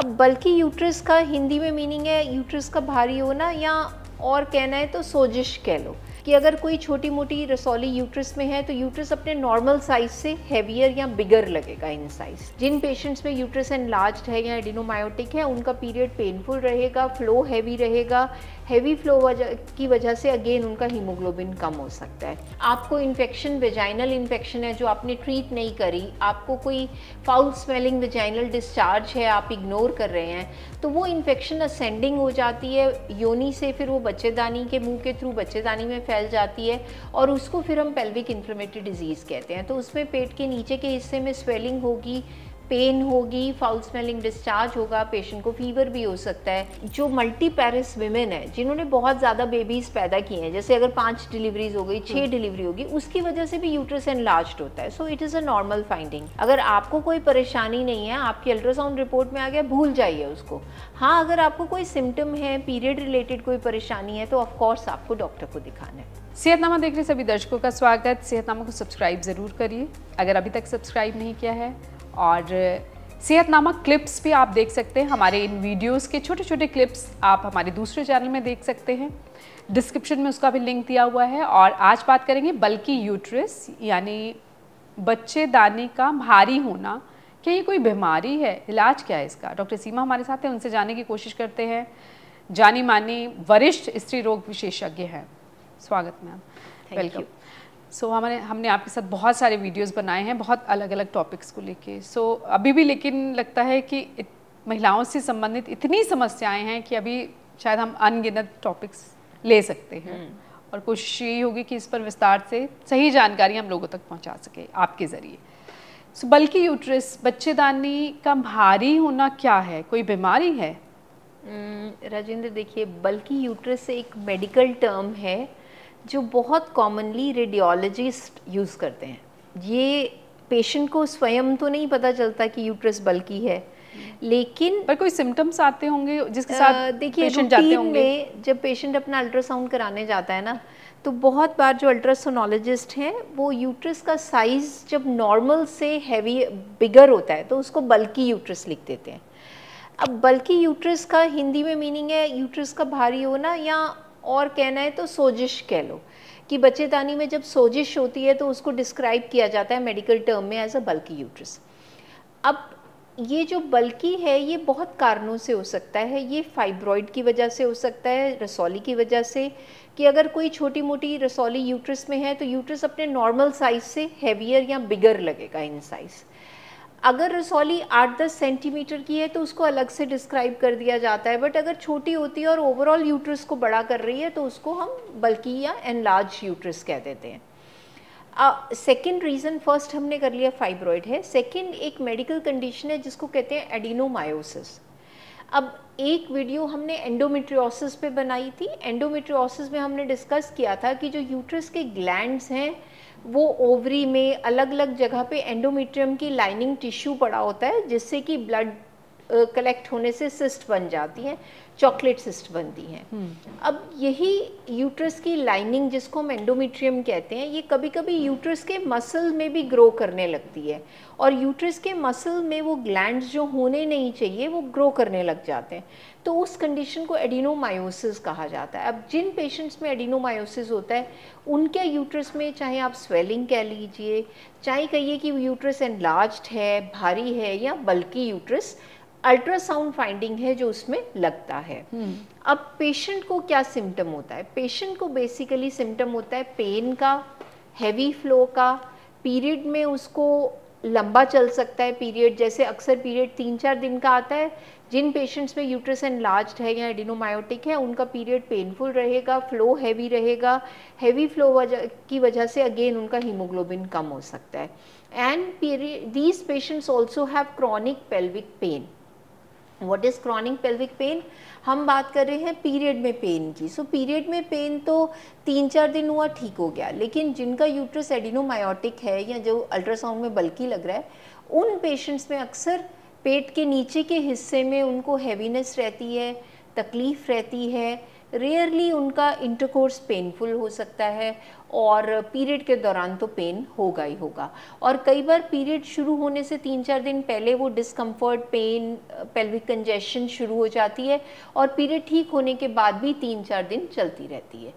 अब बल्कि यूट्रस का हिंदी में मीनिंग है यूट्रस का भारी होना, या और कहना है तो सोजिश कह लो, कि अगर कोई छोटी मोटी रसौली यूट्रस में है तो यूट्रस अपने नॉर्मल साइज से हैवियर या बिगर लगेगा इन साइज। जिन पेशेंट्स में यूट्रस एनलार्ज्ड है या एडिनोमायोटिक है उनका पीरियड पेनफुल रहेगा, फ्लो हैवी रहेगा। हैवी फ्लो की वजह से अगेन उनका हीमोग्लोबिन कम हो सकता है। आपको इन्फेक्शन, वेजाइनल इन्फेक्शन है जो आपने ट्रीट नहीं करी, आपको कोई फाउल स्मेलिंग वेजाइनल डिस्चार्ज है, आप इग्नोर कर रहे हैं, तो वो इन्फेक्शन असेंडिंग हो जाती है योनि से, फिर वो बच्चेदानी के मुंह के थ्रू बच्चेदानी में फैल जाती है और उसको फिर हम पेल्विक इन्फ्लेमेटरी डिजीज़ कहते हैं। तो उसमें पेट के नीचे के हिस्से में स्वेलिंग होगी, पेन होगी, फाउल स्मेलिंग डिस्चार्ज होगा, पेशेंट को फीवर भी हो सकता है। जो मल्टी पैरिस विमेन है जिन्होंने बहुत ज़्यादा बेबीज़ पैदा किए हैं, जैसे अगर 5 डिलीवरीज हो गई, 6 डिलीवरी होगी, उसकी वजह से भी यूट्रस एनलार्ज्ड होता है। So it is a normal finding. अगर आपको कोई परेशानी नहीं है, आपकी अल्ट्रासाउंड रिपोर्ट में आ गया, भूल जाइए उसको। हाँ, अगर आपको कोई सिम्टम है, पीरियड रिलेटेड कोई परेशानी है, तो ऑफकोर्स आपको डॉक्टर को दिखाना है। सेहतनामा देख रहे सभी दर्शकों का स्वागत। सेहतनामा को सब्सक्राइब ज़रूर करिए अगर अभी तक सब्सक्राइब नहीं किया है, और सेहतनामा क्लिप्स भी आप देख सकते हैं। हमारे इन वीडियोस के छोटे छोटे क्लिप्स आप हमारे दूसरे चैनल में देख सकते हैं, डिस्क्रिप्शन में उसका भी लिंक दिया हुआ है। और आज बात करेंगे बल्कि यूट्रस, यानी बच्चेदानी का भारी होना। क्या ये कोई बीमारी है? इलाज क्या है इसका? डॉक्टर सीमा हमारे साथ हैं, उनसे जानने की कोशिश करते हैं। जानी मानी वरिष्ठ स्त्री रोग विशेषज्ञ हैं। स्वागत मैम, वेलकम। सो हमने आपके साथ बहुत सारे वीडियोस बनाए हैं, बहुत अलग अलग टॉपिक्स को लेके। सो अभी भी लेकिन लगता है कि महिलाओं से संबंधित इतनी समस्याएं हैं कि अभी शायद हम अनगिनत टॉपिक्स ले सकते हैं, और कोशिश यही होगी कि इस पर विस्तार से सही जानकारी हम लोगों तक पहुंचा सके आपके ज़रिए। सो बल्कि यूट्रस, बच्चेदानी का भारी होना क्या है? कोई बीमारी है? राजेंद्र, देखिए, बल्कि यूट्रस एक मेडिकल टर्म है जो बहुत कॉमनली रेडियोलॉजिस्ट यूज़ करते हैं। ये पेशेंट को स्वयं तो नहीं पता चलता कि यूट्रस बल्कि है, लेकिन पर कोई सिम्टम्स आते होंगे जिसके साथ देखिए, पेशेंट जाते रूटीन होंगे। में जब पेशेंट अपना अल्ट्रासाउंड कराने जाता है ना, तो बहुत बार जो अल्ट्रासोनोलॉजिस्ट हैं वो यूट्रस का साइज़ जब नॉर्मल से हैवी बिगर होता है तो उसको बल्कि यूट्रस लिख देते हैं। अब बल्कि यूट्रस का हिंदी में मीनिंग है यूट्रस का भारी होना, या और कहना है तो सोजिश कह लो, कि बच्चेदानी में जब सोजिश होती है तो उसको डिस्क्राइब किया जाता है मेडिकल टर्म में एज अ बल्कि यूट्रस। अब ये जो बल्कि है ये बहुत कारणों से हो सकता है। ये फाइब्रॉइड की वजह से हो सकता है, रसौली की वजह से, कि अगर कोई छोटी मोटी रसौली यूट्रस में है तो यूट्रस अपने नॉर्मल साइज से हैवियर या बिगर लगेगा इन साइज। अगर रसौली 8-10 सेंटीमीटर की है तो उसको अलग से डिस्क्राइब कर दिया जाता है, बट अगर छोटी होती है और ओवरऑल यूट्रस को बड़ा कर रही है तो उसको हम बल्कि या एनलार्ज यूट्रस कह देते हैं। सेकेंड रीज़न, फर्स्ट हमने कर लिया फाइब्रॉइड है, सेकेंड एक मेडिकल कंडीशन है जिसको कहते हैं एडिनोमायोसिस। अब एक वीडियो हमने एंडोमेट्रियोसिस पे बनाई थी। एंडोमेट्रियोसिस में हमने डिस्कस किया था कि जो यूट्रस के ग्लैंड्स हैं वो ओवरी में अलग अलग जगह पे एंडोमेट्रियम की लाइनिंग टिश्यू पड़ा होता है, जिससे कि ब्लड कलेक्ट होने से सिस्ट बन जाती हैं, चॉकलेट सिस्ट बनती हैं। अब यही यूट्रस की लाइनिंग जिसको हम एंडोमेट्रियम कहते हैं, ये कभी कभी यूट्रस के मसल में भी ग्रो करने लगती है, और यूट्रस के मसल में वो ग्लैंड्स जो होने नहीं चाहिए वो ग्रो करने लग जाते हैं। तो उस कंडीशन को एडिनोमायोसिस कहा जाता है। अब जिन पेशेंट्स में एडिनोमायोसिस होता है उनके यूट्रस में चाहे आप स्वेलिंग कह लीजिए, चाहे कहिए कि यूट्रस एनलार्ज्ड है, भारी है, या बल्कि यूट्रस, अल्ट्रासाउंड फाइंडिंग है जो उसमें लगता है। अब पेशेंट को क्या सिम्टम होता है? पेशेंट को बेसिकली सिम्टम होता है पेन का, हैवी फ्लो का, पीरियड में उसको लंबा चल सकता है पीरियड, जैसे अक्सर पीरियड 3-4 दिन का आता है। जिन पेशेंट्स में यूट्रस एनलार्ज्ड है या एडिनोमायोटिक है उनका पीरियड पेनफुल रहेगा, फ्लो हैवी रहेगा। हैवी फ्लो की वजह से अगेन उनका हीमोग्लोबिन कम हो सकता है। And these patients also have chronic pelvic pain. What is chronic pelvic pain? हम बात कर रहे हैं पीरियड में पेन की। सो पीरियड में पेन तो 3-4 दिन हुआ ठीक हो गया, लेकिन जिनका यूट्रस एडिनोमायोटिक है या जो अल्ट्रासाउंड में बल्कि लग रहा है, उन पेशेंट्स में अक्सर पेट के नीचे के हिस्से में उनको हैवीनेस रहती है, तकलीफ़ रहती है, रेयरली उनका इंटरकोर्स पेनफुल हो सकता है, और पीरियड के दौरान तो पेन होगा ही होगा। और कई बार पीरियड शुरू होने से 3-4 दिन पहले वो डिस्कम्फर्ट, पेन, पेल्विक कंजेशन शुरू हो जाती है और पीरियड ठीक होने के बाद भी 3-4 दिन चलती रहती है।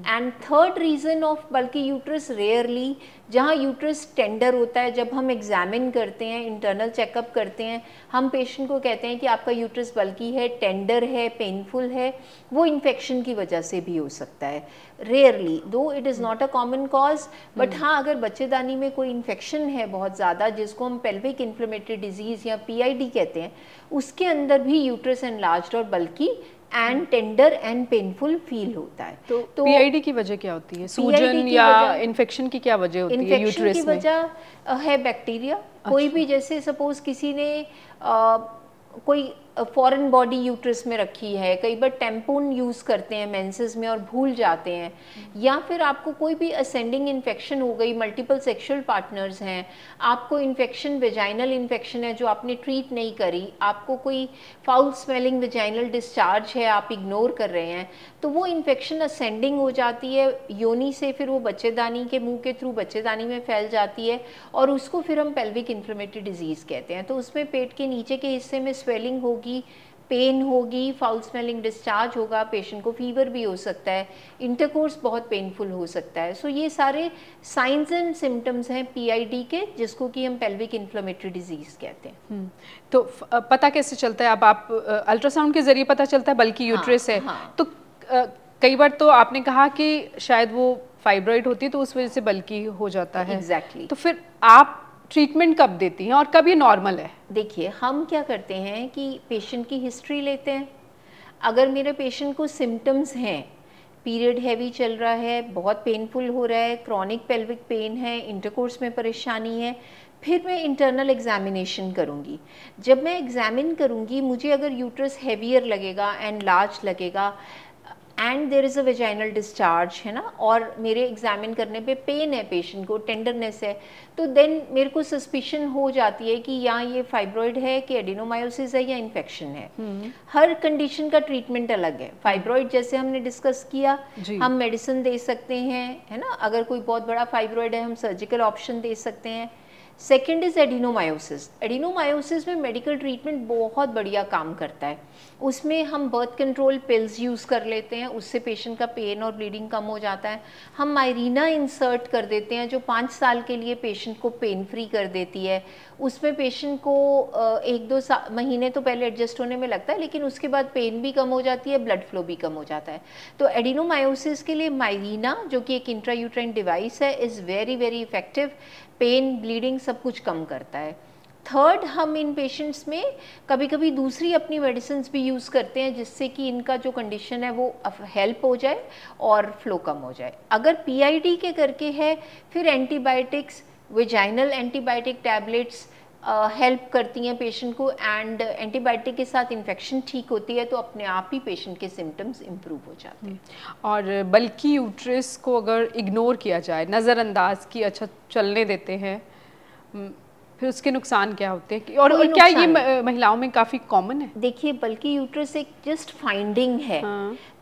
And third reason of bulky uterus, rarely जहाँ यूट्रस टेंडर होता है, जब हम एग्जामिन करते हैं, इंटरनल चेकअप करते हैं, हम पेशेंट को कहते हैं कि आपका यूट्रस बल्की है, टेंडर है, पेनफुल है, वो इन्फेक्शन की वजह से भी हो सकता है। रेयरली, दो it is not a common cause, but हाँ अगर बच्चेदानी में कोई इन्फेक्शन है बहुत ज़्यादा, जिसको हम पेल्विक इन्फ्लेमेटरी डिजीज़ या PID कहते हैं, उसके अंदर भी यूट्रस एनलार्ज्ड और bulky and tender and painful feel होता है। तो PID की वजह क्या होती है? सूजन या इन्फेक्शन की क्या वजह होती है यूट्रस में? इन्फेक्शन की वजह है बैक्टीरिया। कोई भी, जैसे सपोज किसी ने कोई फॉरेन बॉडी यूट्रस में रखी है, कई बार टेम्पून यूज़ करते हैं मेंसेस में और भूल जाते हैं, या फिर आपको कोई भी असेंडिंग इन्फेक्शन हो गई, मल्टीपल सेक्सुअल पार्टनर्स हैं, आपको इन्फेक्शन, वेजाइनल इन्फेक्शन है जो आपने ट्रीट नहीं करी, आपको कोई फाउल स्मेलिंग वेजाइनल डिस्चार्ज है, आप इग्नोर कर रहे हैं, तो वो इन्फेक्शन असेंडिंग हो जाती है योनि से, फिर वो बच्चेदानी के मुंह के थ्रू बच्चेदानी में फैल जाती है और उसको फिर हम पेल्विक इन्फ्लेमेटरी डिजीज़ कहते हैं। तो उसमें पेट के नीचे के हिस्से में स्वेलिंग होगी, पेन होगी, फाउल स्मेलिंग डिस्चार्ज होगा, पेशेंट को फीवर भी हो सकता है, इंटरकोर्स बहुत पेनफुल हो सकता है। सो ये सारे साइंस एंड सिम्टम्स हैं PID के, जिसको कि हम पेल्विक इन्फ्लेमेटरी डिजीज़ कहते हैं। तो पता कैसे चलता है? अब आप अल्ट्रासाउंड के जरिए पता चलता है बल्कि यूट्रस है? हाँ। तो कई बार तो आपने कहा कि शायद वो फाइब्रॉइड होती है तो उस वजह से बल्कि हो जाता है। एग्जैक्टली। तो फिर आप ट्रीटमेंट कब देती हैं और कब ये नॉर्मल है? देखिए, हम क्या करते हैं कि पेशेंट की हिस्ट्री लेते हैं। अगर मेरे पेशेंट को सिम्टम्स हैं, पीरियड हैवी चल रहा है, बहुत पेनफुल हो रहा है, क्रॉनिक पेल्विक पेन है, इंटरकोर्स में परेशानी है, फिर मैं इंटरनल एग्जामिनेशन करूँगी। जब मैं एग्जामिन करूँगी, मुझे अगर यूट्रस हैवियर लगेगा एंड लार्ज लगेगा and there is a vaginal discharge, है ना, और मेरे एग्जामिन करने पे पेन है, पेशेंट को टेंडरनेस है, तो देन मेरे को सस्पिशन हो जाती है कि या ये फाइब्रॉइड है कि एडिनोमायोसिस है या इन्फेक्शन है। हर कंडीशन का ट्रीटमेंट अलग है। फाइब्रॉइड जैसे हमने डिस्कस किया, हम मेडिसिन दे सकते हैं, है ना, अगर कोई बहुत बड़ा फाइब्रॉइड है हम सर्जिकल ऑप्शन दे सकते हैं। Second is adenomyosis. एडिनोमायोसिस में मेडिकल ट्रीटमेंट बहुत बढ़िया काम करता है। उसमें हम बर्थ कंट्रोल पिल्स यूज़ कर लेते हैं, उससे पेशेंट का पेन और ब्लीडिंग कम हो जाता है। हम मायरीना इंसर्ट कर देते हैं जो 5 साल के लिए पेशेंट को पेन फ्री कर देती है। उसमें पेशेंट को 1-2 महीने तो पहले एडजस्ट होने में लगता है, लेकिन उसके बाद पेन भी कम हो जाती है, ब्लड फ्लो भी कम हो जाता है। तो एडिनोमायोसिस के लिए मायरीना, जो कि एक इंट्रायूट्राइन डिवाइस है, is very very effective. Pain, bleeding सब कुछ कम करता है। थर्ड, हम इन पेशेंट्स में कभी कभी दूसरी अपनी मेडिसिन भी यूज़ करते हैं जिससे कि इनका जो कंडीशन है वो हेल्प हो जाए और फ्लो कम हो जाए। अगर PID के करके है, फिर antibiotics, vaginal antibiotic tablets help करती हैं पेशेंट को, एंड एंटीबायोटिक के साथ इन्फेक्शन ठीक होती है तो अपने आप ही पेशेंट के सिम्टम्स इम्प्रूव हो जाते हैं। और बल्कि यूट्रस को अगर इग्नोर किया जाए, नज़रअंदाज की, अच्छा चलने देते हैं, फिर उसके नुकसान क्या होते हैं? और क्या ये महिलाओं में काफ़ी कॉमन है? देखिए, बल्कि यूट्रस एक जस्ट फाइंडिंग है।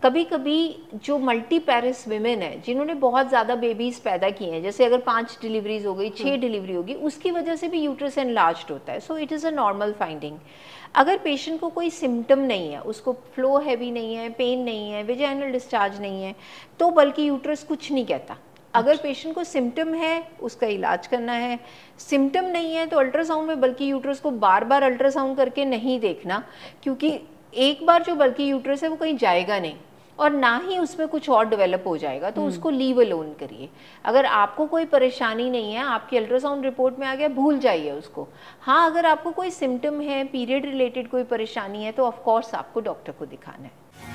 कभी कभी जो मल्टी पैरिस विमेन है जिन्होंने बहुत ज़्यादा बेबीज़ पैदा किए हैं, जैसे अगर 5 डिलीवरीज हो गई, 6 डिलीवरी होगी, उसकी वजह से भी यूट्रस एनलार्ज्ड होता है। So it is a normal finding. अगर पेशेंट को कोई सिम्टम नहीं है, उसको फ्लो हैवी नहीं है, पेन नहीं है, वेजाइनल डिस्चार्ज नहीं है, तो बल्कि यूट्रस कुछ नहीं कहता। अगर पेशेंट को सिम्टम है, उसका इलाज करना है। सिम्टम नहीं है तो अल्ट्रासाउंड में बल्कि यूट्रस को बार बार अल्ट्रासाउंड करके नहीं देखना, क्योंकि एक बार जो बल्कि यूट्रस है वो कहीं जाएगा नहीं और ना ही उसमें कुछ और डेवलप हो जाएगा, तो उसको लीव अलोन करिए। अगर आपको कोई परेशानी नहीं है, आपकी अल्ट्रासाउंड रिपोर्ट में आ गया, भूल जाइए उसको। हाँ, अगर आपको कोई सिम्टम है, पीरियड रिलेटेड कोई परेशानी है, तो ऑफकोर्स आपको डॉक्टर को दिखाना है।